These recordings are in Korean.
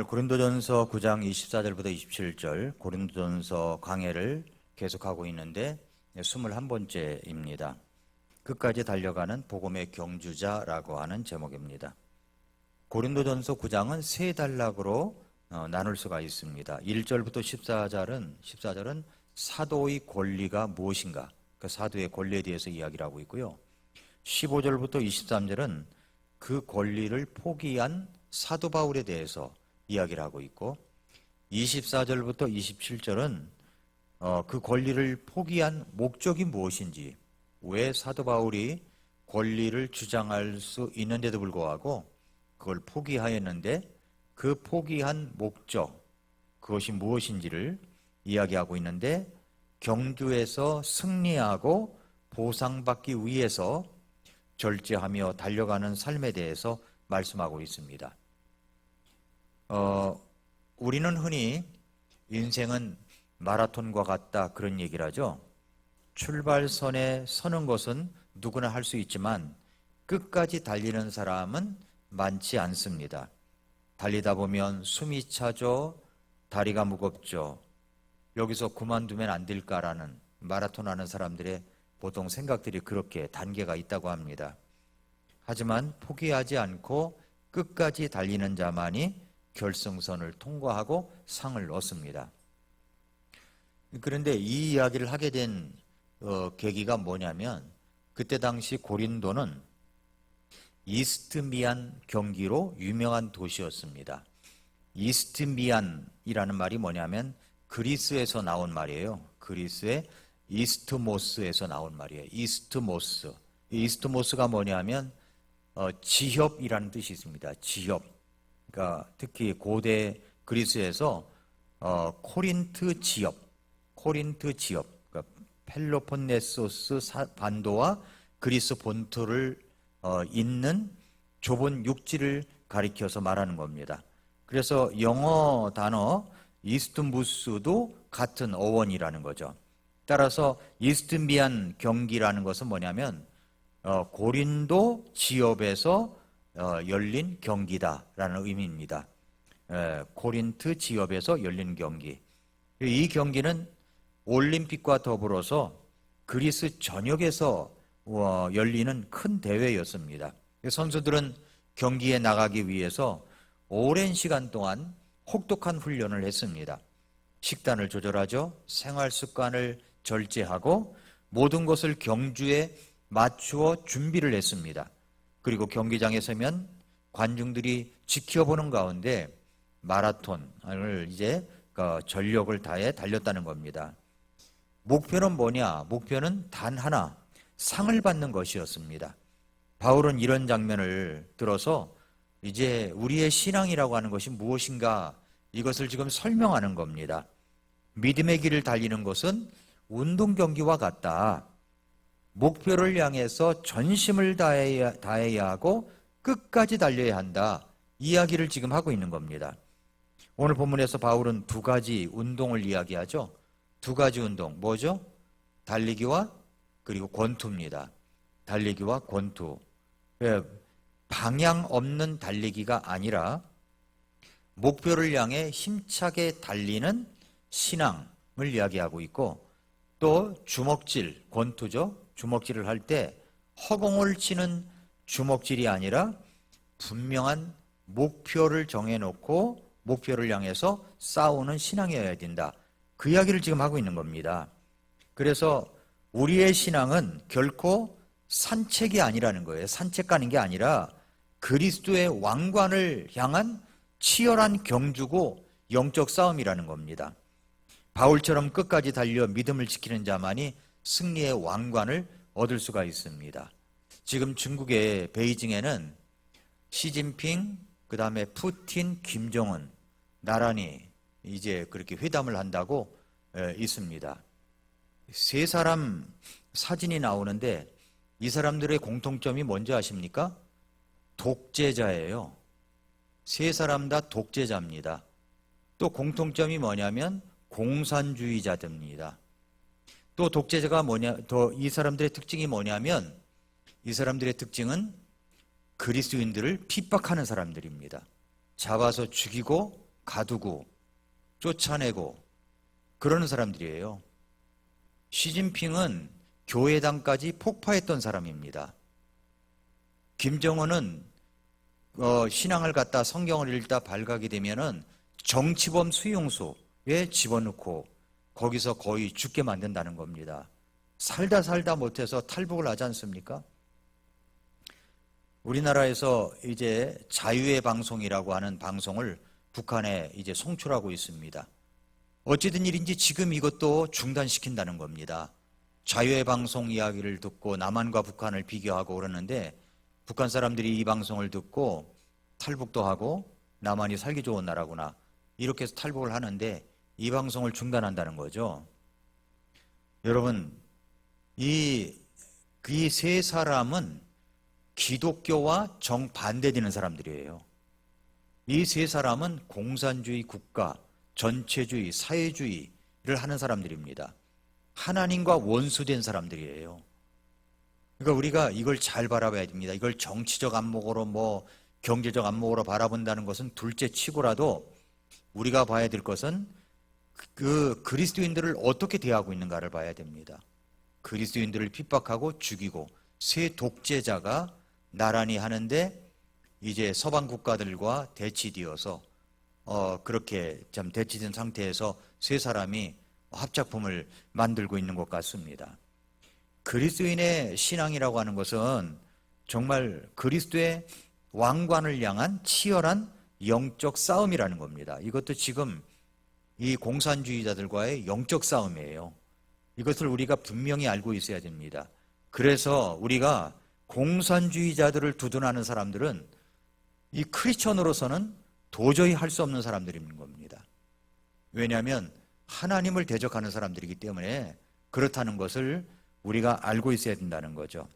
오늘 고린도전서 9장 24절부터 27절 고린도전서 강해를 계속하고 있는데 21번째입니다. 끝까지 달려가는 복음의 경주자라고 하는 제목입니다. 고린도전서 9장은 세 단락으로 나눌 수가 있습니다. 1절부터 14절은 사도의 권리가 무엇인가, 그 사도의 권리에 대해서 이야기를 하고 있고요. 15절부터 23절은 그 권리를 포기한 사도 바울에 대해서 이야기를 하고 있고, 24절부터 27절은 그 권리를 포기한 목적이 무엇인지, 왜 사도 바울이 권리를 주장할 수 있는데도 불구하고 그걸 포기하였는데 그 포기한 목적, 그것이 무엇인지를 이야기하고 있는데, 경주에서 승리하고 보상받기 위해서 절제하며 달려가는 삶에 대해서 말씀하고 있습니다. 우리는 흔히 인생은 마라톤과 같다, 그런 얘기를 하죠. 출발선에 서는 것은 누구나 할 수 있지만 끝까지 달리는 사람은 많지 않습니다. 달리다 보면 숨이 차죠, 다리가 무겁죠. 여기서 그만두면 안 될까라는 마라톤 하는 사람들의 보통 생각들이 그렇게 단계가 있다고 합니다. 하지만 포기하지 않고 끝까지 달리는 자만이 결승선을 통과하고 상을 얻습니다. 그런데 이 이야기를 하게 된 계기가 뭐냐면, 그때 당시 고린도는 이스트미안 경기로 유명한 도시였습니다. 이스트미안이라는 말이 뭐냐면 그리스에서 나온 말이에요. 그리스의 이스트모스에서 나온 말이에요. 이스트모스. 이스트모스가 뭐냐면 지협이라는 뜻이 있습니다. 지협. 그러니까 특히 고대 그리스에서 코린트 지협, 그러니까 펠로폰네소스 반도와 그리스 본토를 잇는 좁은 육지를 가리켜서 말하는 겁니다. 그래서 영어 단어 이스트무스도 같은 어원이라는 거죠. 따라서 이스트미안 경기라는 것은 뭐냐면 고린도 지역에서 열린 경기다라는 의미입니다. 코린트 지역에서 열린 경기. 이 경기는 올림픽과 더불어서 그리스 전역에서 열리는 큰 대회였습니다. 선수들은 경기에 나가기 위해서 오랜 시간 동안 혹독한 훈련을 했습니다. 식단을 조절하죠. 생활 습관을 절제하고 모든 것을 경주에 맞추어 준비를 했습니다. 그리고 경기장에 서면 관중들이 지켜보는 가운데 마라톤을 이제 전력을 다해 달렸다는 겁니다. 목표는 뭐냐? 목표는 단 하나, 상을 받는 것이었습니다. 바울은 이런 장면을 들어서 이제 우리의 신앙이라고 하는 것이 무엇인가, 이것을 지금 설명하는 겁니다. 믿음의 길을 달리는 것은 운동 경기와 같다. 목표를 향해서 전심을 다해야 하고 끝까지 달려야 한다. 이야기를 지금 하고 있는 겁니다. 오늘 본문에서 바울은 두 가지 운동을 이야기하죠. 두 가지 운동, 뭐죠? 달리기와 그리고 권투입니다. 달리기와 권투. 방향 없는 달리기가 아니라 목표를 향해 힘차게 달리는 신앙을 이야기하고 있고, 또 주먹질, 권투죠. 주먹질을 할 때 허공을 치는 주먹질이 아니라 분명한 목표를 정해놓고 목표를 향해서 싸우는 신앙이어야 된다. 그 이야기를 지금 하고 있는 겁니다. 그래서 우리의 신앙은 결코 산책이 아니라는 거예요. 산책 가는 게 아니라 그리스도의 왕관을 향한 치열한 경주고 영적 싸움이라는 겁니다. 바울처럼 끝까지 달려 믿음을 지키는 자만이 승리의 왕관을 얻을 수가 있습니다. 지금 중국의 베이징에는 시진핑, 그 다음에 푸틴, 김정은 나란히 이제 그렇게 회담을 한다고 있습니다. 세 사람 사진이 나오는데 이 사람들의 공통점이 뭔지 아십니까? 독재자예요. 세 사람 다 독재자입니다. 또 공통점이 뭐냐면 공산주의자들입니다. 또 독재자가 이 사람들의 특징이 뭐냐면, 이 사람들의 특징은 그리스도인들을 핍박하는 사람들입니다. 잡아서 죽이고 가두고 쫓아내고 그러는 사람들이에요. 시진핑은 교회당까지 폭파했던 사람입니다. 김정은은 신앙을 갖다 성경을 읽다 발각이 되면은 정치범 수용소에 집어넣고 거기서 거의 죽게 만든다는 겁니다. 살다 못해서 탈북을 하지 않습니까? 우리나라에서 이제 자유의 방송이라고 하는 방송을 북한에 이제 송출하고 있습니다. 어찌된 일인지 지금 이것도 중단시킨다는 겁니다. 자유의 방송 이야기를 듣고 남한과 북한을 비교하고 그러는데 북한 사람들이 이 방송을 듣고 탈북도 하고 남한이 살기 좋은 나라구나 이렇게 해서 탈북을 하는데 이 방송을 중단한다는 거죠. 여러분, 이 세 사람은 기독교와 정반대되는 사람들이에요. 이 세 사람은 공산주의 국가, 전체주의, 사회주의를 하는 사람들입니다. 하나님과 원수된 사람들이에요. 그러니까 우리가 이걸 잘 바라봐야 됩니다. 이걸 정치적 안목으로 경제적 안목으로 바라본다는 것은 둘째 치고라도 우리가 봐야 될 것은 그 그리스도인들을 어떻게 대하고 있는가를 봐야 됩니다. 그리스도인들을 핍박하고 죽이고 새 독재자가 나란히 하는데 이제 서방 국가들과 대치되어서 그렇게 참 대치된 상태에서 세 사람이 합작품을 만들고 있는 것 같습니다. 그리스도인의 신앙이라고 하는 것은 정말 그리스도의 왕관을 향한 치열한 영적 싸움이라는 겁니다. 이것도 지금 이 공산주의자들과의 영적 싸움이에요. 이것을 우리가 분명히 알고 있어야 됩니다. 그래서 우리가 공산주의자들을 두둔하는 사람들은 이 크리스천으로서는 도저히 할 수 없는 사람들인 겁니다. 왜냐하면 하나님을 대적하는 사람들이기 때문에 그렇다는 것을 우리가 알고 있어야 된다는 거죠.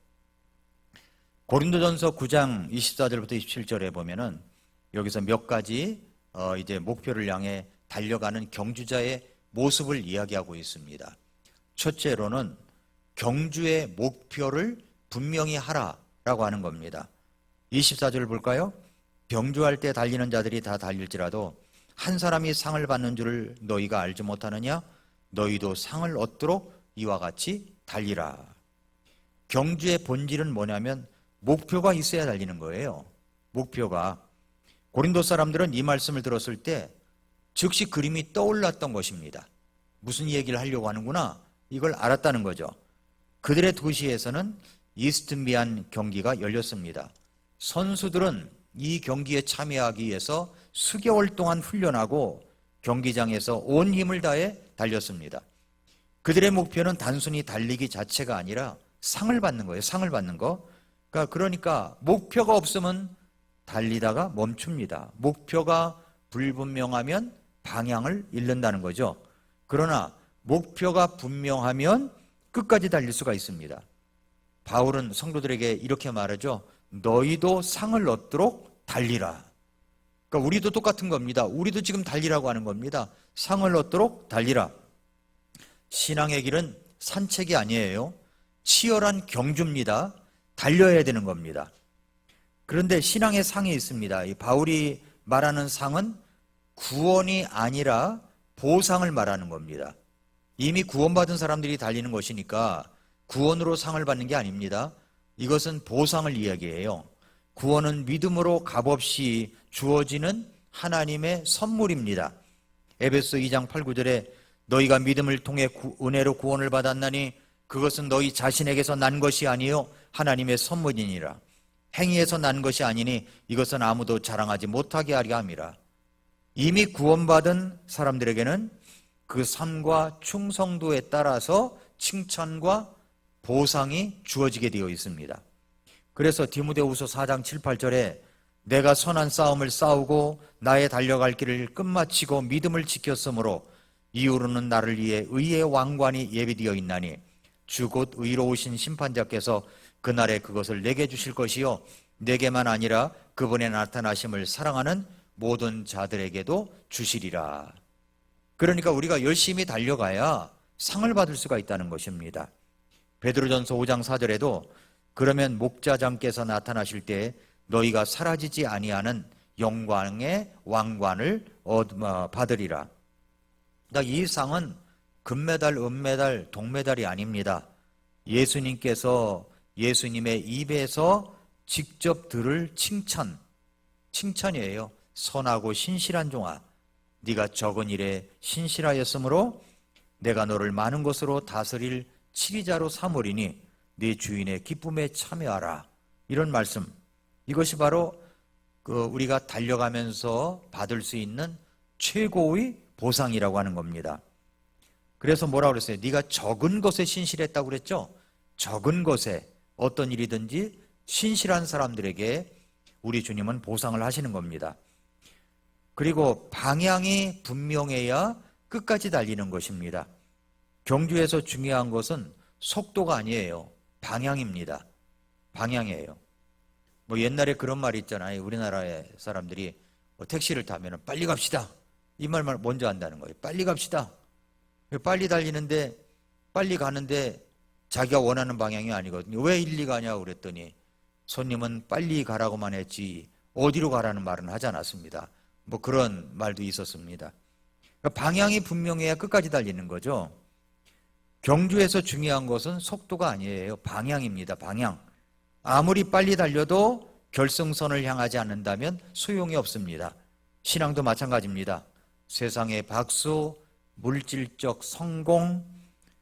고린도전서 9장 24절부터 27절에 보면은 여기서 몇 가지 이제 목표를 향해 달려가는 경주자의 모습을 이야기하고 있습니다. 첫째로는 경주의 목표를 분명히 하라라고 하는 겁니다. 24절을 볼까요? 경주할 때 달리는 자들이 다 달릴지라도 한 사람이 상을 받는 줄을 너희가 알지 못하느냐? 너희도 상을 얻도록 이와 같이 달리라. 경주의 본질은 뭐냐면 목표가 있어야 달리는 거예요. 목표가. 고린도 사람들은 이 말씀을 들었을 때 즉시 그림이 떠올랐던 것입니다. 무슨 얘기를 하려고 하는구나 이걸 알았다는 거죠. 그들의 도시에서는 이스트미안 경기가 열렸습니다. 선수들은 이 경기에 참여하기 위해서 수개월 동안 훈련하고 경기장에서 온 힘을 다해 달렸습니다. 그들의 목표는 단순히 달리기 자체가 아니라 상을 받는 거예요. 상을 받는 거. 그러니까 목표가 없으면 달리다가 멈춥니다. 목표가 불분명하면 방향을 잃는다는 거죠. 그러나 목표가 분명하면 끝까지 달릴 수가 있습니다. 바울은 성도들에게 이렇게 말하죠. 너희도 상을 얻도록 달리라. 그러니까 우리도 똑같은 겁니다. 우리도 지금 달리라고 하는 겁니다. 상을 얻도록 달리라. 신앙의 길은 산책이 아니에요. 치열한 경주입니다. 달려야 되는 겁니다. 그런데 신앙의 상이 있습니다. 이 바울이 말하는 상은 구원이 아니라 보상을 말하는 겁니다. 이미 구원받은 사람들이 달리는 것이니까 구원으로 상을 받는 게 아닙니다. 이것은 보상을 이야기해요. 구원은 믿음으로 값없이 주어지는 하나님의 선물입니다. 에베소 2장 8, 9절에 너희가 믿음을 통해 은혜로 구원을 받았나니 그것은 너희 자신에게서 난 것이 아니요 하나님의 선물이니라. 행위에서 난 것이 아니니 이것은 아무도 자랑하지 못하게 하려 함이라. 이미 구원받은 사람들에게는 그 삶과 충성도에 따라서 칭찬과 보상이 주어지게 되어 있습니다. 그래서 디모데후서 4장 7, 8절에 내가 선한 싸움을 싸우고 나의 달려갈 길을 끝마치고 믿음을 지켰으므로 이후로는 나를 위해 의의 왕관이 예비되어 있나니 주 곧 의로우신 심판자께서 그날에 그것을 내게 주실 것이요 내게만 아니라 그분의 나타나심을 사랑하는 모든 자들에게도 주시리라. 그러니까 우리가 열심히 달려가야 상을 받을 수가 있다는 것입니다. 베드로전서 5장 4절에도 그러면 목자장께서 나타나실 때 너희가 사라지지 아니하는 영광의 왕관을 받으리라. 이 상은 금메달, 은메달, 동메달이 아닙니다. 예수님께서 예수님의 입에서 직접 들을 칭찬이에요. 선하고 신실한 종아, 네가 적은 일에 신실하였으므로 내가 너를 많은 것으로 다스릴 치리자로 삼으리니 네 주인의 기쁨에 참여하라. 이런 말씀, 이것이 바로 우리가 달려가면서 받을 수 있는 최고의 보상이라고 하는 겁니다. 그래서 뭐라고 그랬어요? 네가 적은 것에 신실했다고 그랬죠? 적은 것에 어떤 일이든지 신실한 사람들에게 우리 주님은 보상을 하시는 겁니다. 그리고 방향이 분명해야 끝까지 달리는 것입니다. 경주에서 중요한 것은 속도가 아니에요. 방향입니다. 방향이에요. 옛날에 그런 말이 있잖아요. 우리나라의 사람들이 택시를 타면 빨리 갑시다. 이 말만 먼저 한다는 거예요. 빨리 갑시다. 빨리 달리는데, 빨리 가는데 자기가 원하는 방향이 아니거든요. 왜 일리 가냐고 그랬더니 손님은 빨리 가라고만 했지 어디로 가라는 말은 하지 않았습니다. 그런 말도 있었습니다. 방향이 분명해야 끝까지 달리는 거죠. 경주에서 중요한 것은 속도가 아니에요. 방향입니다. 방향. 아무리 빨리 달려도 결승선을 향하지 않는다면 소용이 없습니다. 신앙도 마찬가지입니다. 세상의 박수, 물질적 성공,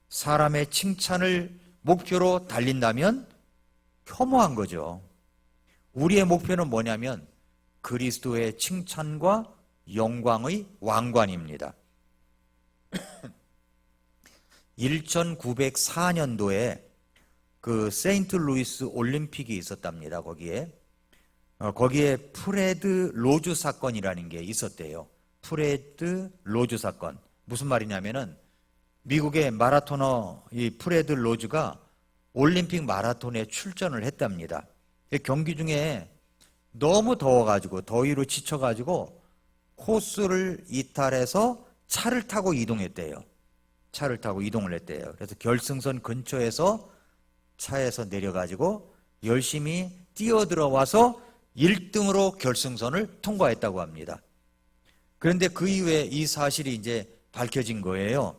사람의 칭찬을 목표로 달린다면 혐오한 거죠. 우리의 목표는 뭐냐면 그리스도의 칭찬과 영광의 왕관입니다. 1904년도에 그 세인트루이스 올림픽이 있었답니다. 거기에 프레드 로즈 사건이라는 게 있었대요. 프레드 로즈 사건. 무슨 말이냐면은 미국의 마라토너 이 프레드 로즈가 올림픽 마라톤에 출전을 했답니다. 경기 중에 너무 더워가지고 더위로 지쳐가지고 코스를 이탈해서 차를 타고 이동했대요. 차를 타고 이동을 했대요. 그래서 결승선 근처에서 차에서 내려가지고 열심히 뛰어들어와서 1등으로 결승선을 통과했다고 합니다. 그런데 그 이후에 이 사실이 이제 밝혀진 거예요.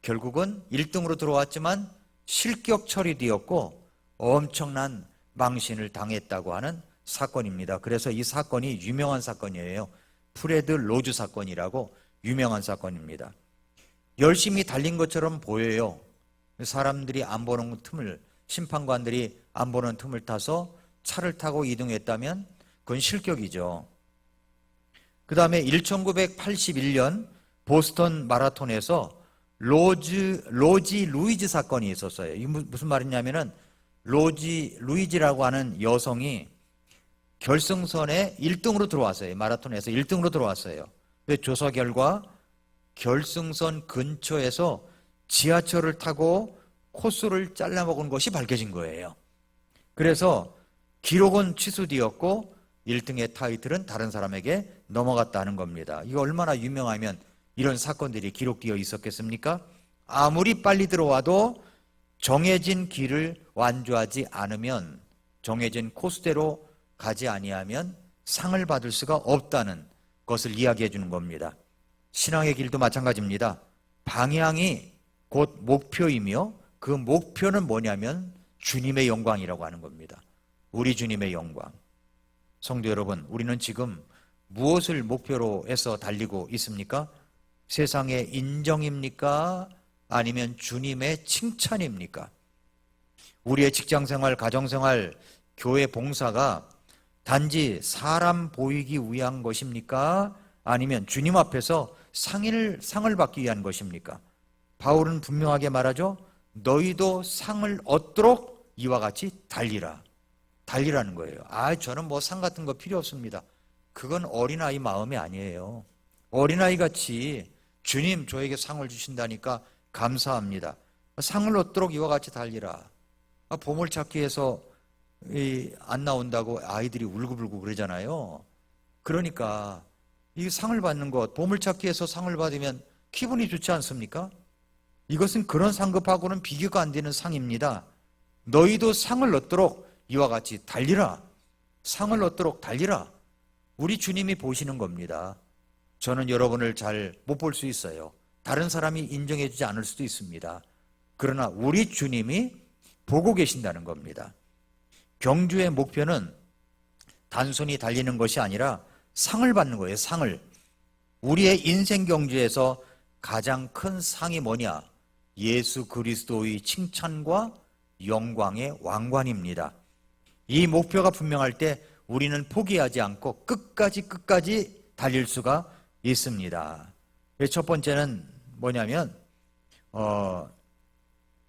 결국은 1등으로 들어왔지만 실격 처리되었고 엄청난 망신을 당했다고 하는 사건입니다. 그래서 이 사건이 유명한 사건이에요. 프레드 로즈 사건이라고 유명한 사건입니다. 열심히 달린 것처럼 보여요. 사람들이 안 보는 틈을, 심판관들이 안 보는 틈을 타서 차를 타고 이동했다면 그건 실격이죠. 그 다음에 1981년 보스턴 마라톤에서 로지 루이즈 사건이 있었어요. 이게 무슨 말이냐면은 로지 루이즈라고 하는 여성이 결승선에 1등으로 들어왔어요. 마라톤에서 1등으로 들어왔어요. 조사 결과 결승선 근처에서 지하철을 타고 코스를 잘라먹은 것이 밝혀진 거예요. 그래서 기록은 취소되었고 1등의 타이틀은 다른 사람에게 넘어갔다는 겁니다. 이거 얼마나 유명하면 이런 사건들이 기록되어 있었겠습니까? 아무리 빨리 들어와도 정해진 길을 완주하지 않으면, 정해진 코스대로 가지 아니하면 상을 받을 수가 없다는 것을 이야기해 주는 겁니다. 신앙의 길도 마찬가지입니다. 방향이 곧 목표이며 그 목표는 뭐냐면 주님의 영광이라고 하는 겁니다. 우리 주님의 영광. 성도 여러분, 우리는 지금 무엇을 목표로 해서 달리고 있습니까? 세상의 인정입니까? 아니면 주님의 칭찬입니까? 우리의 직장생활, 가정생활, 교회 봉사가 단지 사람 보이기 위한 것입니까? 아니면 주님 앞에서 상을 받기 위한 것입니까? 바울은 분명하게 말하죠. 너희도 상을 얻도록 이와 같이 달리라. 달리라는 거예요. 저는 상 같은 거 필요 없습니다. 그건 어린아이 마음이 아니에요. 어린아이 같이 주님 저에게 상을 주신다니까 감사합니다. 상을 얻도록 이와 같이 달리라. 보물찾기에서 안 나온다고 아이들이 울고불고 그러잖아요. 그러니까 이 상을 받는 것, 보물찾기에서 상을 받으면 기분이 좋지 않습니까? 이것은 그런 상급하고는 비교가 안 되는 상입니다. 너희도 상을 얻도록 이와 같이 달리라. 상을 얻도록 달리라. 우리 주님이 보시는 겁니다. 저는 여러분을 잘 못 볼 수 있어요. 다른 사람이 인정해 주지 않을 수도 있습니다. 그러나 우리 주님이 보고 계신다는 겁니다. 경주의 목표는 단순히 달리는 것이 아니라 상을 받는 거예요. 상을. 우리의 인생 경주에서 가장 큰 상이 뭐냐? 예수 그리스도의 칭찬과 영광의 왕관입니다. 이 목표가 분명할 때 우리는 포기하지 않고 끝까지 달릴 수가 있습니다. 첫 번째는 뭐냐면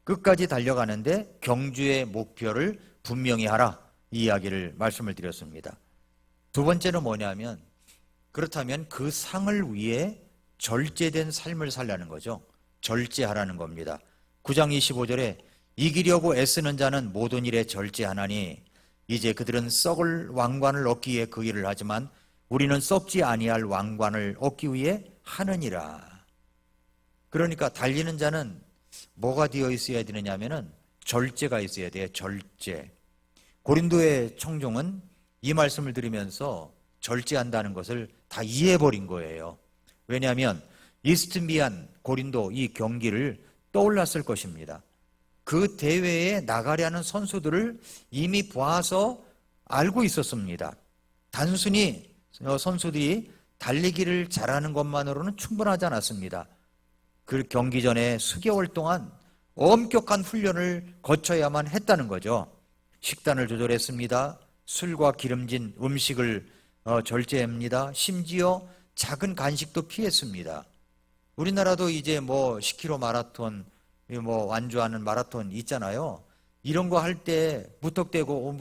끝까지 달려가는데 경주의 목표를 분명히 하라, 이 이야기를 말씀을 드렸습니다. 두 번째는 뭐냐면, 그렇다면 그 상을 위해 절제된 삶을 살라는 거죠. 절제하라는 겁니다. 9장 25절에 이기려고 애쓰는 자는 모든 일에 절제하나니 이제 그들은 썩을 왕관을 얻기 위해 그 일을 하지만 우리는 썩지 아니할 왕관을 얻기 위해 하느니라. 그러니까 달리는 자는 뭐가 되어 있어야 되느냐면은 절제가 있어야 돼요. 절제. 고린도의 청중은 이 말씀을 들으면서 절제한다는 것을 다 이해해버린 거예요. 왜냐하면 이스트미안, 고린도 이 경기를 떠올랐을 것입니다. 그 대회에 나가려는 선수들을 이미 봐서 알고 있었습니다. 단순히 선수들이 달리기를 잘하는 것만으로는 충분하지 않았습니다. 그 경기 전에 수개월 동안 엄격한 훈련을 거쳐야만 했다는 거죠. 식단을 조절했습니다. 술과 기름진 음식을 절제합니다. 심지어 작은 간식도 피했습니다. 우리나라도 이제 뭐 10km 마라톤, 뭐 완주하는 마라톤 있잖아요. 이런 거 할 때 무턱대고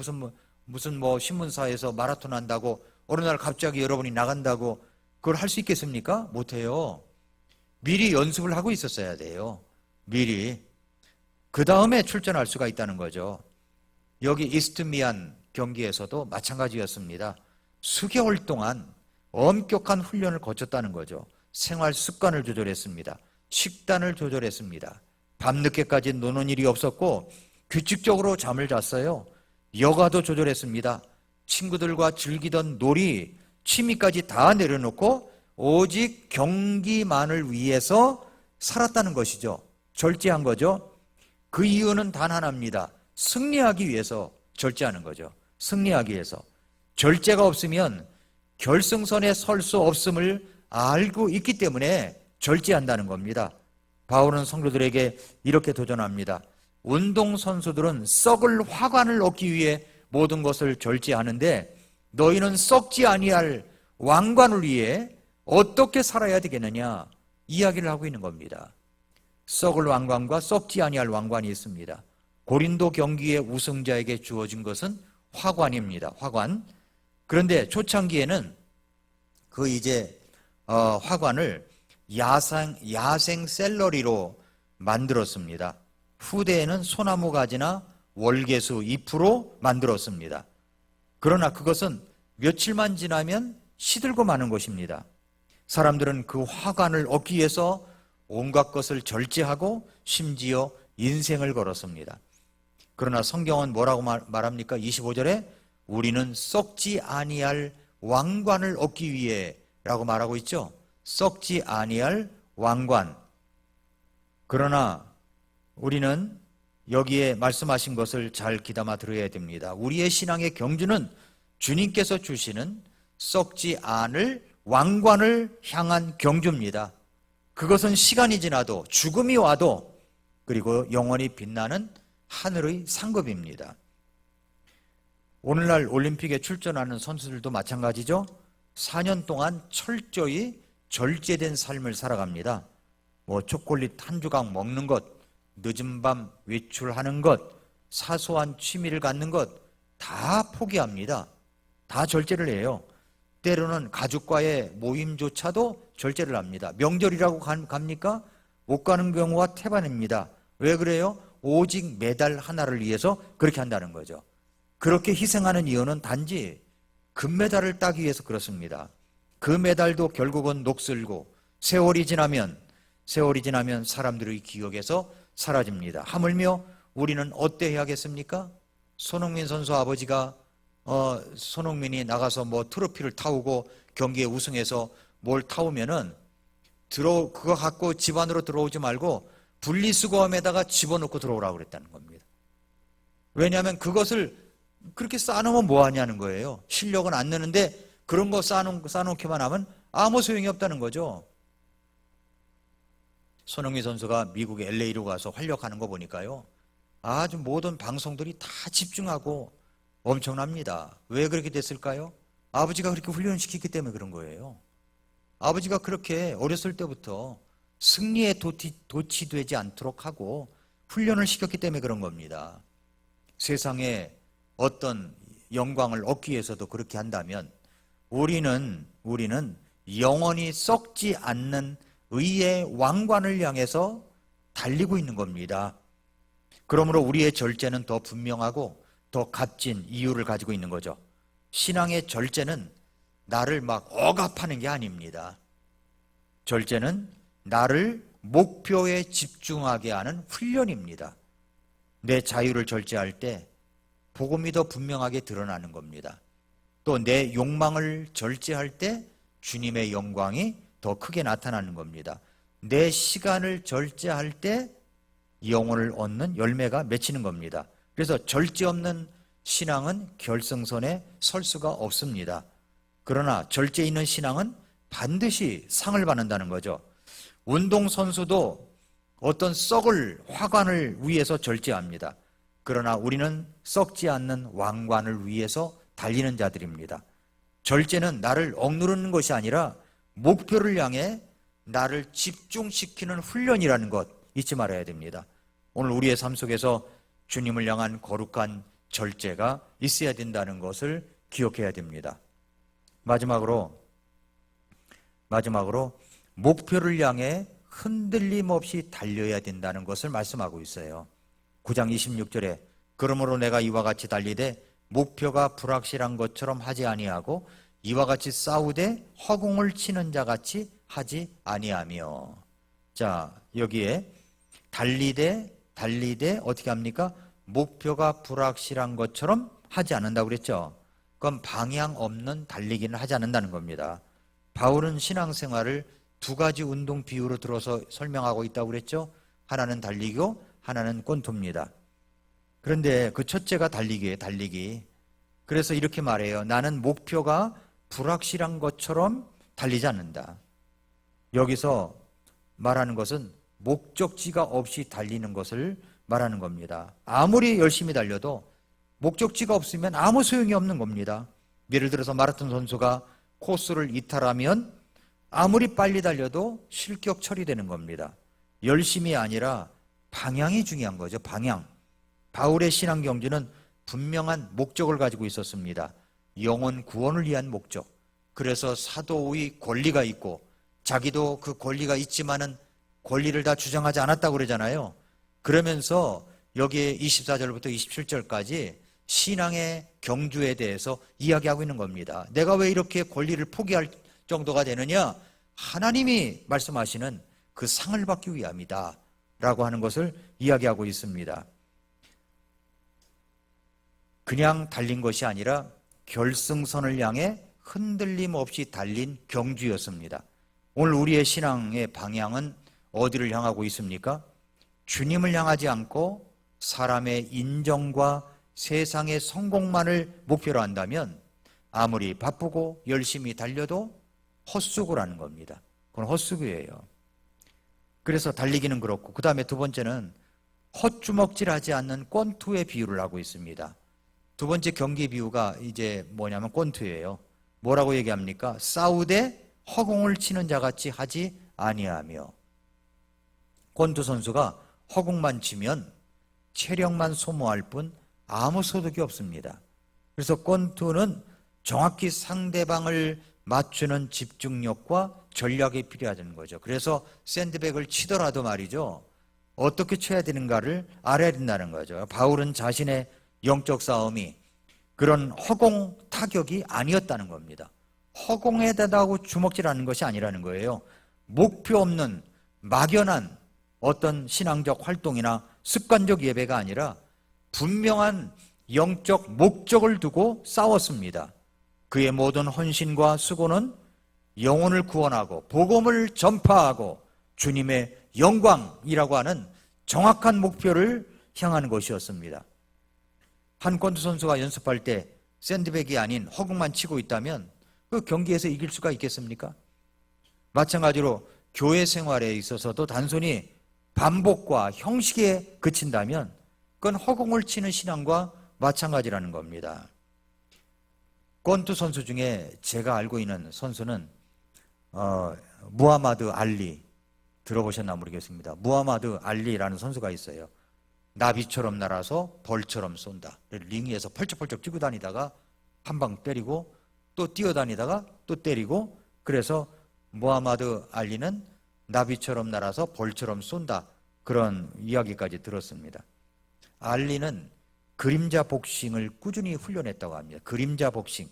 무슨 뭐 신문사에서 마라톤 한다고 어느 날 갑자기 여러분이 나간다고 그걸 할 수 있겠습니까? 못해요. 미리 연습을 하고 있었어야 돼요. 미리. 그 다음에 출전할 수가 있다는 거죠. 여기 이스트미안 경기에서도 마찬가지였습니다. 수개월 동안 엄격한 훈련을 거쳤다는 거죠. 생활 습관을 조절했습니다. 식단을 조절했습니다. 밤늦게까지 노는 일이 없었고 규칙적으로 잠을 잤어요. 여가도 조절했습니다. 친구들과 즐기던 놀이, 취미까지 다 내려놓고 오직 경기만을 위해서 살았다는 것이죠. 절제한 거죠. 그 이유는 단 하나입니다. 승리하기 위해서 절제하는 거죠. 승리하기 위해서. 절제가 없으면 결승선에 설 수 없음을 알고 있기 때문에 절제한다는 겁니다. 바울은 성도들에게 이렇게 도전합니다. 운동선수들은 썩을 화관을 얻기 위해 모든 것을 절제하는데 너희는 썩지 아니할 왕관을 위해 어떻게 살아야 되겠느냐, 이야기를 하고 있는 겁니다. 썩을 왕관과 썩지 아니할 왕관이 있습니다. 고린도 경기의 우승자에게 주어진 것은 화관입니다. 화관. 그런데 초창기에는 그 이제 화관을 야생 샐러리로 만들었습니다. 후대에는 소나무 가지나 월계수 잎으로 만들었습니다. 그러나 그것은 며칠만 지나면 시들고 마는 것입니다. 사람들은 그 화관을 얻기 위해서 온갖 것을 절제하고 심지어 인생을 걸었습니다. 그러나 성경은 뭐라고 말합니까? 25절에 우리는 썩지 아니할 왕관을 얻기 위해 라고 말하고 있죠. 썩지 아니할 왕관. 그러나 우리는 여기에 말씀하신 것을 잘 귀담아 들어야 됩니다. 우리의 신앙의 경주는 주님께서 주시는 썩지 않을 왕관을 향한 경주입니다. 그것은 시간이 지나도 죽음이 와도 그리고 영원히 빛나는 하늘의 상급입니다. 오늘날 올림픽에 출전하는 선수들도 마찬가지죠. 4년 동안 철저히 절제된 삶을 살아갑니다. 뭐 초콜릿 한 조각 먹는 것, 늦은 밤 외출하는 것, 사소한 취미를 갖는 것 다 포기합니다. 다 절제를 해요. 때로는 가족과의 모임조차도 절제를 합니다. 명절이라고 갑니까? 못 가는 경우가 태반입니다. 왜 그래요? 오직 메달 하나를 위해서 그렇게 한다는 거죠. 그렇게 희생하는 이유는 단지 금메달을 따기 위해서 그렇습니다. 그 메달도 결국은 녹슬고 세월이 지나면 사람들의 기억에서 사라집니다. 하물며 우리는 어때 해야겠습니까? 손흥민 선수 아버지가 손흥민이 나가서 뭐 트로피를 타오고 경기에 우승해서 뭘 타오면은 그거 갖고 집 안으로 들어오지 말고 분리수거함에다가 집어넣고 들어오라고 그랬다는 겁니다. 왜냐하면 그것을 그렇게 쌓아놓으면 뭐 하냐는 거예요. 실력은 안 느는데 그런 거 쌓아놓기만 하면 아무 소용이 없다는 거죠. 손흥민 선수가 미국 LA로 가서 활약하는 거 보니까요, 아주 모든 방송들이 다 집중하고 엄청납니다. 왜 그렇게 됐을까요? 아버지가 그렇게 훈련시켰기 때문에 그런 거예요. 아버지가 그렇게 어렸을 때부터 승리에 도취되지 않도록 하고 훈련을 시켰기 때문에 그런 겁니다. 세상에 어떤 영광을 얻기 위해서도 그렇게 한다면 우리는 영원히 썩지 않는 의의 왕관을 향해서 달리고 있는 겁니다. 그러므로 우리의 절제는 더 분명하고 더 값진 이유를 가지고 있는 거죠. 신앙의 절제는 나를 막 억압하는 게 아닙니다. 절제는 나를 목표에 집중하게 하는 훈련입니다. 내 자유를 절제할 때 복음이 더 분명하게 드러나는 겁니다. 또 내 욕망을 절제할 때 주님의 영광이 더 크게 나타나는 겁니다. 내 시간을 절제할 때 영혼을 얻는 열매가 맺히는 겁니다. 그래서 절제 없는 신앙은 결승선에 설 수가 없습니다. 그러나 절제 있는 신앙은 반드시 상을 받는다는 거죠. 운동선수도 어떤 썩을 화관을 위해서 절제합니다. 그러나 우리는 썩지 않는 왕관을 위해서 달리는 자들입니다. 절제는 나를 억누르는 것이 아니라 목표를 향해 나를 집중시키는 훈련이라는 것 잊지 말아야 됩니다. 오늘 우리의 삶 속에서 주님을 향한 거룩한 절제가 있어야 된다는 것을 기억해야 됩니다. 마지막으로 목표를 향해 흔들림 없이 달려야 된다는 것을 말씀하고 있어요. 9장 26절에 그러므로 내가 이와 같이 달리되 목표가 불확실한 것처럼 하지 아니하고 이와 같이 싸우되 허공을 치는 자 같이 하지 아니하며. 자, 여기에 달리되 어떻게 합니까? 목표가 불확실한 것처럼 하지 않는다고 그랬죠. 그건 방향 없는 달리기는 하지 않는다는 겁니다. 바울은 신앙생활을 두 가지 운동 비유로 들어서 설명하고 있다고 그랬죠. 하나는 달리기고 하나는 권투입니다. 그런데 그 첫째가 달리기예요. 달리기. 그래서 이렇게 말해요. 나는 목표가 불확실한 것처럼 달리지 않는다. 여기서 말하는 것은 목적지가 없이 달리는 것을 말하는 겁니다. 아무리 열심히 달려도 목적지가 없으면 아무 소용이 없는 겁니다. 예를 들어서 마라톤 선수가 코스를 이탈하면 아무리 빨리 달려도 실격 처리되는 겁니다. 열심이 아니라 방향이 중요한 거죠. 방향. 바울의 신앙 경주는 분명한 목적을 가지고 있었습니다. 영혼 구원을 위한 목적. 그래서 사도의 권리가 있고 자기도 그 권리가 있지만은 권리를 다 주장하지 않았다고 그러잖아요. 그러면서 여기에 24절부터 27절까지 신앙의 경주에 대해서 이야기하고 있는 겁니다. 내가 왜 이렇게 권리를 포기할 정도가 되느냐? 하나님이 말씀하시는 그 상을 받기 위함이다 라고 하는 것을 이야기하고 있습니다. 그냥 달린 것이 아니라 결승선을 향해 흔들림 없이 달린 경주였습니다. 오늘 우리의 신앙의 방향은 어디를 향하고 있습니까? 주님을 향하지 않고 사람의 인정과 세상의 성공만을 목표로 한다면 아무리 바쁘고 열심히 달려도 헛수고라는 겁니다. 그건 헛수고예요. 그래서 달리기는 그렇고, 그 다음에 두 번째는 헛주먹질하지 않는 권투의 비유를 하고 있습니다. 두 번째 경기 비유가 이제 뭐냐면 권투예요. 뭐라고 얘기합니까? 싸우되 허공을 치는 자같이 하지 아니하며. 권투 선수가 허공만 치면 체력만 소모할 뿐 아무 소득이 없습니다. 그래서 권투는 정확히 상대방을 맞추는 집중력과 전략이 필요하다는 거죠. 그래서 샌드백을 치더라도 말이죠, 어떻게 쳐야 되는가를 알아야 된다는 거죠. 바울은 자신의 영적 싸움이 그런 허공 타격이 아니었다는 겁니다. 허공에 대다고 주먹질하는 것이 아니라는 거예요. 목표 없는 막연한 어떤 신앙적 활동이나 습관적 예배가 아니라 분명한 영적 목적을 두고 싸웠습니다. 그의 모든 헌신과 수고는 영혼을 구원하고 복음을 전파하고 주님의 영광이라고 하는 정확한 목표를 향하는 것이었습니다. 한 권투 선수가 연습할 때 샌드백이 아닌 허공만 치고 있다면 그 경기에서 이길 수가 있겠습니까? 마찬가지로 교회 생활에 있어서도 단순히 반복과 형식에 그친다면 그건 허공을 치는 신앙과 마찬가지라는 겁니다. 권투 선수 중에 제가 알고 있는 선수는 무하마드 알리, 들어보셨나 모르겠습니다. 무하마드 알리라는 선수가 있어요. 나비처럼 날아서 벌처럼 쏜다. 링 위에서 펄쩍펄쩍 뛰고 다니다가 한 방 때리고 또 뛰어다니다가 또 때리고, 그래서 무하마드 알리는 나비처럼 날아서 벌처럼 쏜다, 그런 이야기까지 들었습니다. 알리는 그림자 복싱을 꾸준히 훈련했다고 합니다. 그림자 복싱,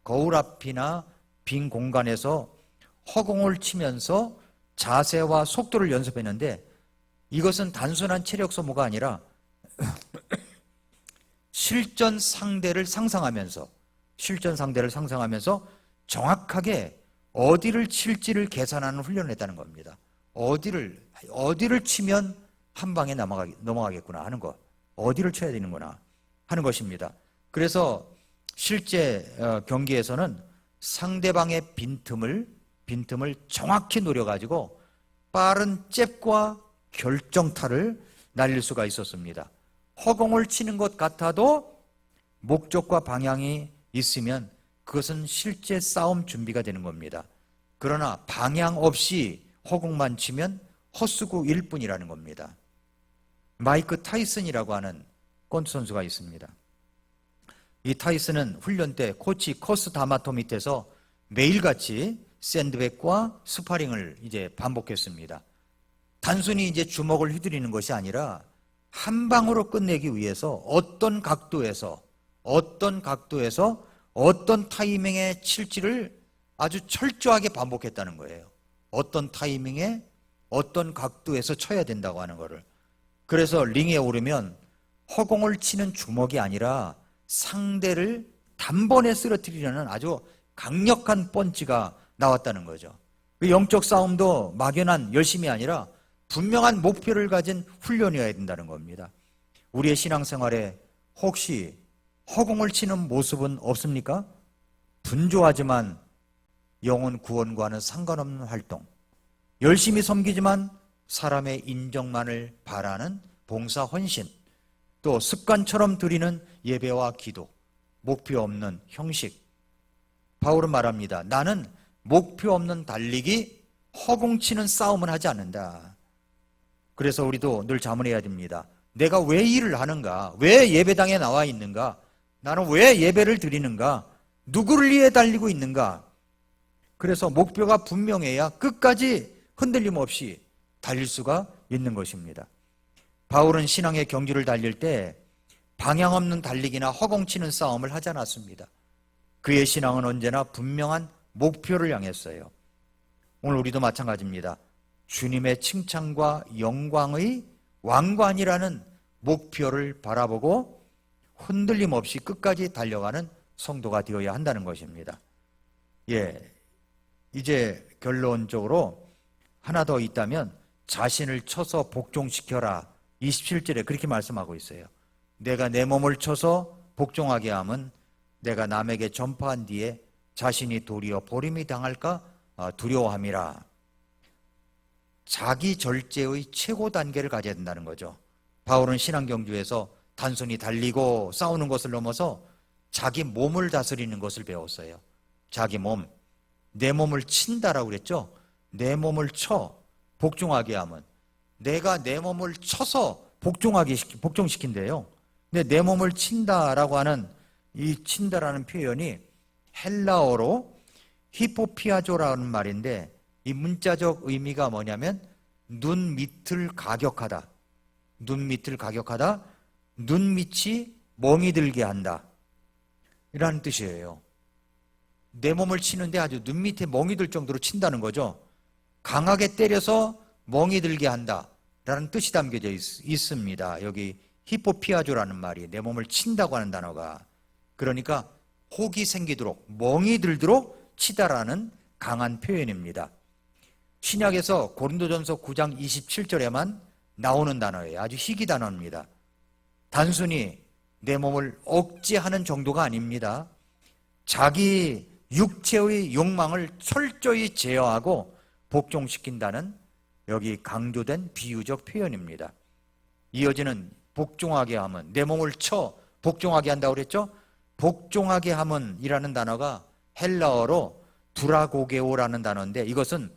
거울 앞이나 빈 공간에서 허공을 치면서 자세와 속도를 연습했는데, 이것은 단순한 체력 소모가 아니라 실전 상대를 상상하면서 정확하게 어디를 칠지를 계산하는 훈련을 했다는 겁니다. 어디를 치면 한 방에 넘어가겠구나 하는 것, 어디를 쳐야 되는구나 하는 것입니다. 그래서 실제 경기에서는 상대방의 빈틈을 정확히 노려가지고 빠른 잽과 결정타를 날릴 수가 있었습니다. 허공을 치는 것 같아도 목적과 방향이 있으면 그것은 실제 싸움 준비가 되는 겁니다. 그러나 방향 없이 허공만 치면 헛수고일 뿐이라는 겁니다. 마이크 타이슨이라고 하는 권투 선수가 있습니다. 이 타이슨은 훈련 때 코치 커스 다마토 밑에서 매일같이 샌드백과 스파링을 이제 반복했습니다. 단순히 이제 주먹을 휘두르는 것이 아니라 한 방으로 끝내기 위해서 어떤 각도에서 어떤 타이밍에 칠지를 아주 철저하게 반복했다는 거예요. 어떤 타이밍에 어떤 각도에서 쳐야 된다고 하는 거를. 그래서 링에 오르면 허공을 치는 주먹이 아니라 상대를 단번에 쓰러뜨리려는 아주 강력한 펀치가 나왔다는 거죠. 그 영적 싸움도 막연한 열심이 아니라 분명한 목표를 가진 훈련이어야 된다는 겁니다. 우리의 신앙생활에 혹시 허공을 치는 모습은 없습니까? 분주하지만 영혼 구원과는 상관없는 활동, 열심히 섬기지만 사람의 인정만을 바라는 봉사 헌신, 또 습관처럼 드리는 예배와 기도, 목표 없는 형식. 바울은 말합니다. 나는 목표 없는 달리기, 허공치는 싸움은 하지 않는다. 그래서 우리도 늘 자문해야 됩니다. 내가 왜 일을 하는가? 왜 예배당에 나와 있는가? 나는 왜 예배를 드리는가? 누구를 위해 달리고 있는가? 그래서 목표가 분명해야 끝까지 흔들림 없이 달릴 수가 있는 것입니다. 바울은 신앙의 경주를 달릴 때 방향 없는 달리기나 허공치는 싸움을 하지 않았습니다. 그의 신앙은 언제나 분명한 목표를 향했어요. 오늘 우리도 마찬가지입니다. 주님의 칭찬과 영광의 왕관이라는 목표를 바라보고 흔들림 없이 끝까지 달려가는 성도가 되어야 한다는 것입니다. 이제 결론적으로 하나 더 있다면 자신을 쳐서 복종시켜라. 27절에 그렇게 말씀하고 있어요. 내가 내 몸을 쳐서 복종하게 함은 내가 남에게 전파한 뒤에 자신이 도리어 버림이 당할까 두려워함이라. 자기 절제의 최고 단계를 가져야 된다는 거죠. 바울은 신앙경주에서 단순히 달리고 싸우는 것을 넘어서 자기 몸을 다스리는 것을 배웠어요. 자기 몸, 내 몸을 친다라고 그랬죠. 내 몸을 쳐 복종하게 하면 내가 내 몸을 쳐서 복종시킨대요. 근데 내 몸을 친다라고 하는 이 친다라는 표현이 헬라어로 히포피아조라는 말인데 이 문자적 의미가 뭐냐면 눈 밑을 가격하다. 눈 밑을 가격하다. 눈 밑이 멍이 들게 한다. 이라는 뜻이에요. 내 몸을 치는데 아주 눈 밑에 멍이 들 정도로 친다는 거죠. 강하게 때려서 멍이 들게 한다. 라는 뜻이 담겨져 있습니다. 여기 히포피아조라는 말이 내 몸을 친다고 하는 단어가, 그러니까 혹이 생기도록, 멍이 들도록 치다라는 강한 표현입니다. 신약에서 고린도전서 9장 27절에만 나오는 단어예요. 아주 희귀 단어입니다. 단순히 내 몸을 억제하는 정도가 아닙니다. 자기 육체의 욕망을 철저히 제어하고 복종시킨다는 여기 강조된 비유적 표현입니다. 이어지는 복종하게 함은, 내 몸을 쳐 복종하게 한다고 그랬죠? 복종하게 함은 이라는 단어가 헬라어로 두라고게오라는 단어인데, 이것은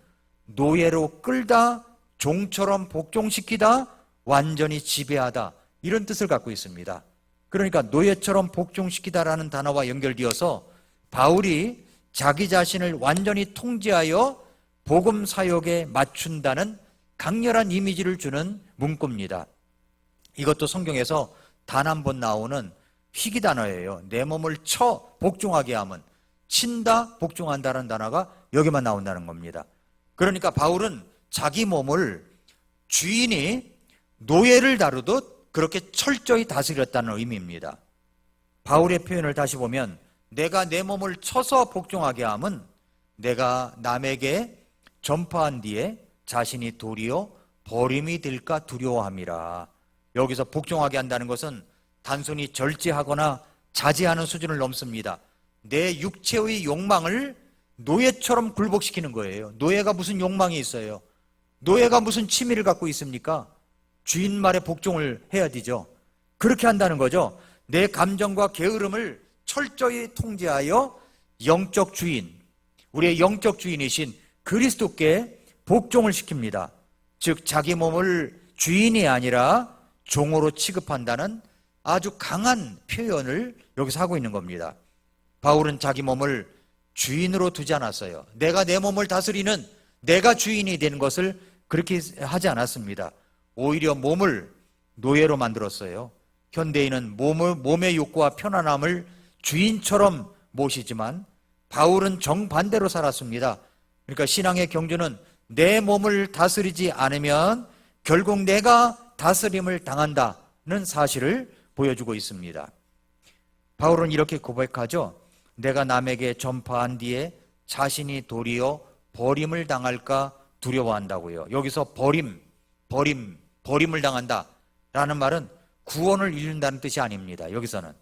노예로 끌다, 종처럼 복종시키다, 완전히 지배하다, 이런 뜻을 갖고 있습니다. 그러니까 노예처럼 복종시키다라는 단어와 연결되어서 바울이 자기 자신을 완전히 통제하여 복음 사역에 맞춘다는 강렬한 이미지를 주는 문구입니다. 이것도 성경에서 단 한 번 나오는 희귀 단어예요. 내 몸을 쳐 복종하게 함은, 친다, 복종한다는 단어가 여기만 나온다는 겁니다. 그러니까 바울은 자기 몸을 주인이 노예를 다루듯 그렇게 철저히 다스렸다는 의미입니다. 바울의 표현을 다시 보면, 내가 내 몸을 쳐서 복종하게 함은 내가 남에게 전파한 뒤에 자신이 도리어 버림이 될까 두려워함이라. 여기서 복종하게 한다는 것은 단순히 절제하거나 자제하는 수준을 넘습니다. 내 육체의 욕망을 노예처럼 굴복시키는 거예요. 노예가 무슨 욕망이 있어요? 노예가 무슨 취미를 갖고 있습니까? 주인 말에 복종을 해야 되죠. 그렇게 한다는 거죠. 내 감정과 게으름을 철저히 통제하여 영적 주인, 우리의 영적 주인이신 그리스도께 복종을 시킵니다. 즉 자기 몸을 주인이 아니라 종으로 취급한다는 아주 강한 표현을 여기서 하고 있는 겁니다. 바울은 자기 몸을 주인으로 두지 않았어요. 내가 내 몸을 다스리는, 내가 주인이 되는 것을 그렇게 하지 않았습니다. 오히려 몸을 노예로 만들었어요. 현대인은 몸의 욕구와 편안함을 주인처럼 모시지만 바울은 정반대로 살았습니다. 그러니까 신앙의 경주는 내 몸을 다스리지 않으면 결국 내가 다스림을 당한다는 사실을 보여주고 있습니다. 바울은 이렇게 고백하죠. 내가 남에게 전파한 뒤에 자신이 도리어 버림을 당할까 두려워한다고요. 여기서 버림을 당한다 라는 말은 구원을 잃는다는 뜻이 아닙니다. 여기서는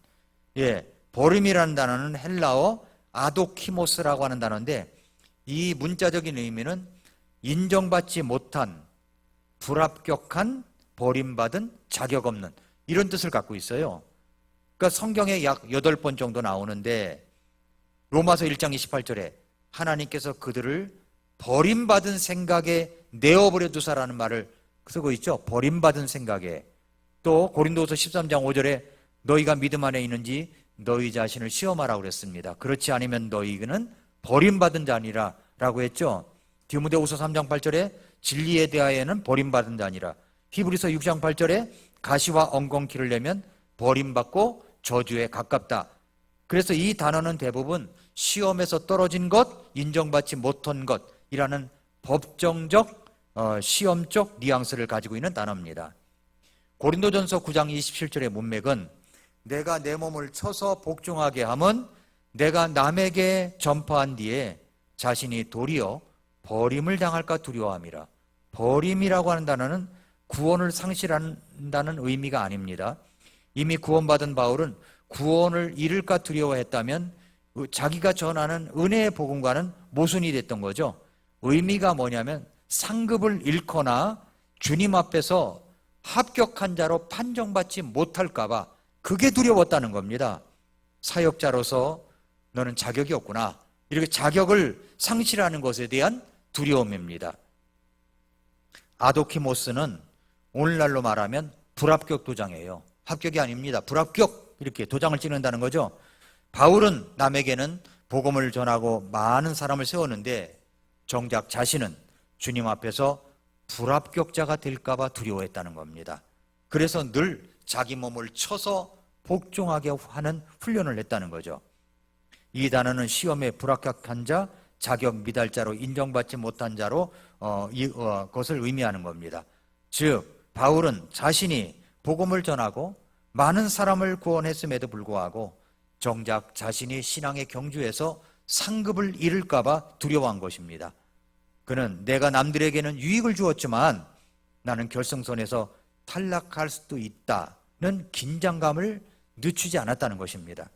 버림이라는 단어는 헬라어 아도키모스라고 하는 단어인데, 이 문자적인 의미는 인정받지 못한, 불합격한, 버림받은, 자격 없는, 이런 뜻을 갖고 있어요. 그러니까 성경에 약 8번 정도 나오는데, 로마서 1장 28절에 하나님께서 그들을 버림받은 생각에 내어버려 두사라는 말을 쓰고 있죠. 버림받은 생각에. 또 고린도후서 13장 5절에 너희가 믿음 안에 있는지 너희 자신을 시험하라고 그랬습니다. 그렇지 않으면 너희는 버림받은 자니라 라고 했죠. 디모데후서 3장 8절에 진리에 대하여는 버림받은 자니라. 히브리서 6장 8절에 가시와 엉겅퀴를 내면 버림받고 저주에 가깝다. 그래서 이 단어는 대부분 시험에서 떨어진 것, 인정받지 못한 것이라는 법정적, 시험적 뉘앙스를 가지고 있는 단어입니다. 고린도전서 9장 27절의 문맥은 내가 내 몸을 쳐서 복종하게 함은 내가 남에게 전파한 뒤에 자신이 도리어 버림을 당할까 두려워함이라. 버림이라고 하는 단어는 구원을 상실한다는 의미가 아닙니다. 이미 구원받은 바울은 구원을 잃을까 두려워했다면 자기가 전하는 은혜의 복음과는 모순이 됐던 거죠. 의미가 뭐냐면 상급을 잃거나 주님 앞에서 합격한 자로 판정받지 못할까 봐 그게 두려웠다는 겁니다. 사역자로서 너는 자격이 없구나, 이렇게 자격을 상실하는 것에 대한 두려움입니다. 아도키모스는 오늘날로 말하면 불합격 도장이에요. 합격이 아닙니다. 불합격, 이렇게 도장을 찍는다는 거죠. 바울은 남에게는 복음을 전하고 많은 사람을 세웠는데 정작 자신은 주님 앞에서 불합격자가 될까 봐 두려워했다는 겁니다. 그래서 늘 자기 몸을 쳐서 복종하게 하는 훈련을 했다는 거죠. 이 단어는 시험에 불합격한 자, 자격 미달자로 인정받지 못한 자로 그것을 의미하는 겁니다. 즉 바울은 자신이 복음을 전하고 많은 사람을 구원했음에도 불구하고 정작 자신이 신앙의 경주에서 상급을 잃을까 봐 두려워한 것입니다. 그는 내가 남들에게는 유익을 주었지만 나는 결승선에서 탈락할 수도 있다는 긴장감을 늦추지 않았다는 것입니다.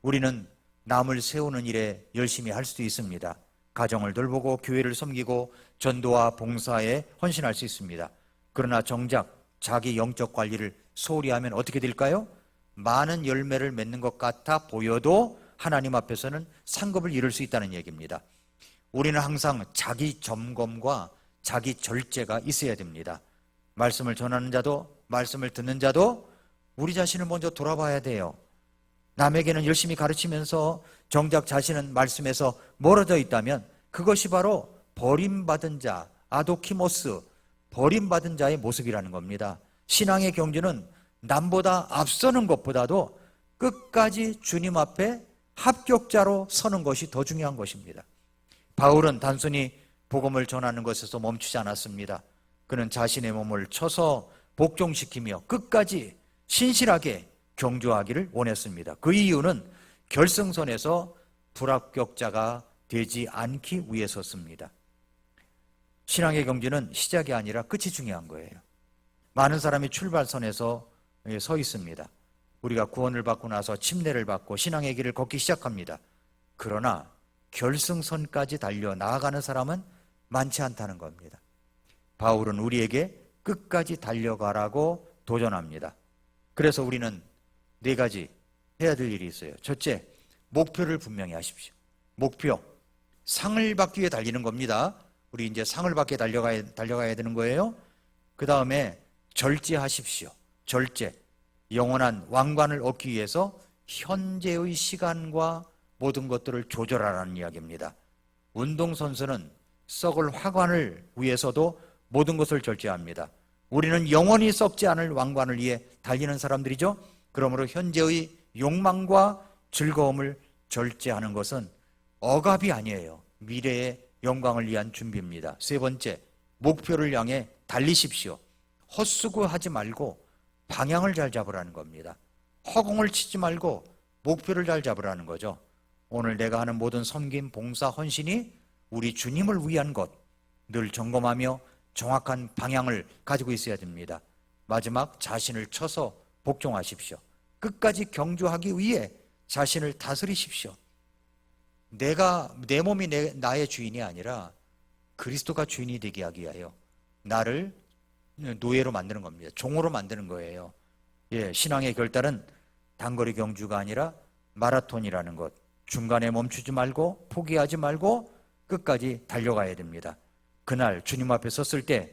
우리는 남을 세우는 일에 열심히 할 수도 있습니다. 가정을 돌보고 교회를 섬기고 전도와 봉사에 헌신할 수 있습니다. 그러나 정작 자기 영적 관리를 소홀히 하면 어떻게 될까요? 많은 열매를 맺는 것 같아 보여도 하나님 앞에서는 상급을 잃을 수 있다는 얘기입니다. 우리는 항상 자기 점검과 자기 절제가 있어야 됩니다. 말씀을 전하는 자도 말씀을 듣는 자도 우리 자신을 먼저 돌아봐야 돼요. 남에게는 열심히 가르치면서 정작 자신은 말씀에서 멀어져 있다면 그것이 바로 버림받은 자, 아도키모스, 버림받은 자의 모습이라는 겁니다. 신앙의 경주는 남보다 앞서는 것보다도 끝까지 주님 앞에 합격자로 서는 것이 더 중요한 것입니다. 바울은 단순히 복음을 전하는 것에서 멈추지 않았습니다. 그는 자신의 몸을 쳐서 복종시키며 끝까지 신실하게 경주하기를 원했습니다. 그 이유는 결승선에서 불합격자가 되지 않기 위해서였습니다. 신앙의 경주는 시작이 아니라 끝이 중요한 거예요. 많은 사람이 출발선에서 서 있습니다. 우리가 구원을 받고 나서 침례를 받고 신앙의 길을 걷기 시작합니다. 그러나 결승선까지 달려 나아가는 사람은 많지 않다는 겁니다. 바울은 우리에게 끝까지 달려가라고 도전합니다. 그래서 우리는 4가지 해야 될 일이 있어요. 첫째, 목표를 분명히 하십시오. 목표, 상을 받기 위해 달리는 겁니다. 우리 이제 상을 받게 달려가야 되는 거예요. 그 다음에 절제하십시오. 절제, 영원한 왕관을 얻기 위해서 현재의 시간과 모든 것들을 조절하라는 이야기입니다. 운동선수는 썩을 화관을 위해서도 모든 것을 절제합니다. 우리는 영원히 썩지 않을 왕관을 위해 달리는 사람들이죠. 그러므로 현재의 욕망과 즐거움을 절제하는 것은 억압이 아니에요. 미래의 영광을 위한 준비입니다. 3번째, 목표를 향해 달리십시오. 헛수고하지 말고 방향을 잘 잡으라는 겁니다. 허공을 치지 말고 목표를 잘 잡으라는 거죠. 오늘 내가 하는 모든 섬김, 봉사, 헌신이 우리 주님을 위한 것, 늘 점검하며 정확한 방향을 가지고 있어야 됩니다. 마지막, 자신을 쳐서 복종하십시오. 끝까지 경주하기 위해 자신을 다스리십시오. 내 몸이 나의 주인이 아니라 그리스도가 주인이 되게 하기 위하여 나를 노예로 만드는 겁니다. 종으로 만드는 거예요. 신앙의 결단은 단거리 경주가 아니라 마라톤이라는 것. 중간에 멈추지 말고 포기하지 말고 끝까지 달려가야 됩니다. 그날 주님 앞에 섰을 때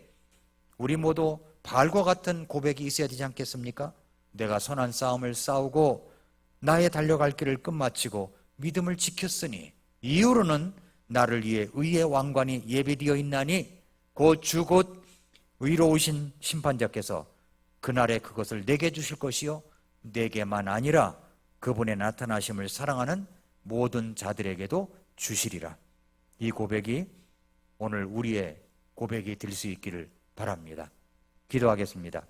우리 모두 바알과 같은 고백이 있어야 되지 않겠습니까? 내가 선한 싸움을 싸우고 나의 달려갈 길을 끝마치고 믿음을 지켰으니 이후로는 나를 위해 의의 왕관이 예비되어 있나니 곧 주 곧 의로우신 심판자께서 그날에 그것을 내게 주실 것이요 내게만 아니라 그분의 나타나심을 사랑하는 모든 자들에게도 주시리라. 이 고백이 오늘 우리의 고백이 될 수 있기를 바랍니다. 기도하겠습니다.